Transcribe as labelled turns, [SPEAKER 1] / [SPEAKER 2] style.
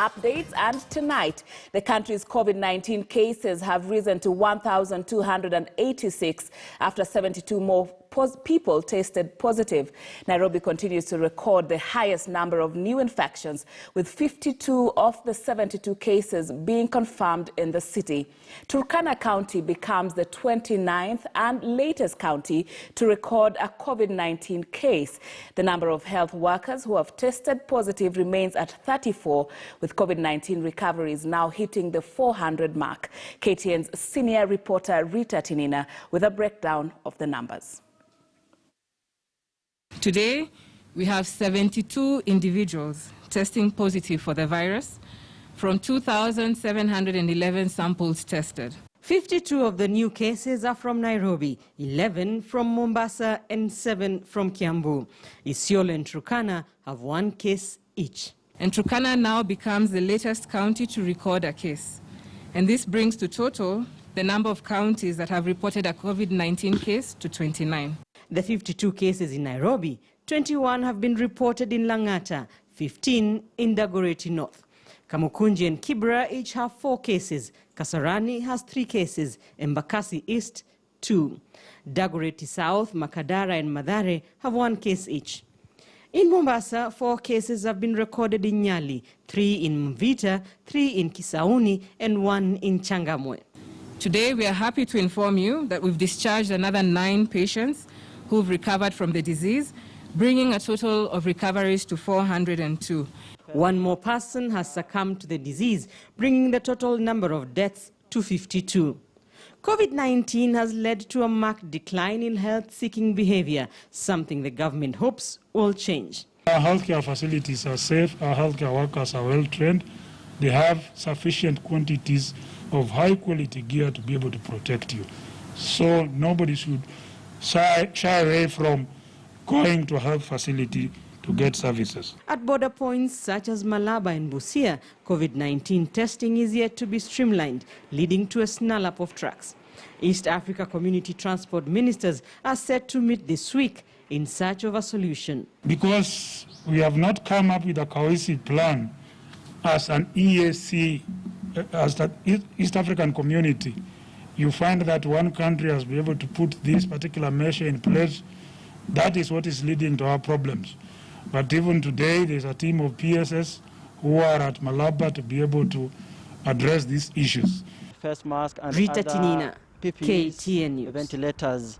[SPEAKER 1] updates, and tonight the country's COVID-19 cases have risen to 1,286 after 72 more people tested positive. Nairobi continues to record the highest number of new infections, with 52 of the 72 cases being confirmed in the city. Turkana County becomes the 29th and latest county to record a COVID-19 case. The number of health workers who have tested positive remains at 34, with COVID-19 recoveries now hitting the 400 mark. KTN's senior reporter Rita Tinina with a breakdown of the numbers.
[SPEAKER 2] Today, we have 72 individuals testing positive for the virus from 2,711 samples tested.
[SPEAKER 3] 52 of the new cases are from Nairobi, 11 from Mombasa and 7 from Kiambu. Isiolo and Turkana have 1 case each.
[SPEAKER 2] And Turkana now becomes the latest county to record a case. And this brings to total the number of counties that have reported a COVID-19 case to 29.
[SPEAKER 3] The 52 cases in Nairobi, 21 have been reported in Langata, 15 in Dagoretti North. Kamukunji and Kibra each have 4 cases. Kasarani has 3 cases. Embakasi East, 2. Dagoretti South, Makadara and Mathare have 1 case each. In Mombasa, 4 cases have been recorded in Nyali, 3 in Mvita, 3 in Kisauni and 1 in Changamwe.
[SPEAKER 2] Today, we are happy to inform you that we've discharged another 9 patients who've recovered from the disease, bringing a total of recoveries to 402.
[SPEAKER 3] 1 more person has succumbed to the disease, bringing the total number of deaths to 52. COVID-19 has led to a marked decline in health-seeking behavior, something the government hopes will change.
[SPEAKER 4] Our healthcare facilities are safe, our healthcare workers are well trained, they have sufficient quantities of high-quality gear to be able to protect you. So nobody should shy away from going to a health facility to get services.
[SPEAKER 3] At border points such as Malaba and Busia, COVID-19 testing is yet to be streamlined, leading to a snarl-up of trucks. East Africa Community Transport Ministers are set to meet this week in search of a solution.
[SPEAKER 4] Because we have not come up with a cohesive plan as an EAC, as the East African community, you find that one country has been able to put this particular measure in place. That is what is leading to our problems. But even today, there's a team of PSS who are at Malaba to be able to address these issues.
[SPEAKER 5] Face mask and
[SPEAKER 3] Rita
[SPEAKER 5] other
[SPEAKER 3] Tinina,
[SPEAKER 5] PPEs,
[SPEAKER 3] KTN News.
[SPEAKER 5] Ventilators.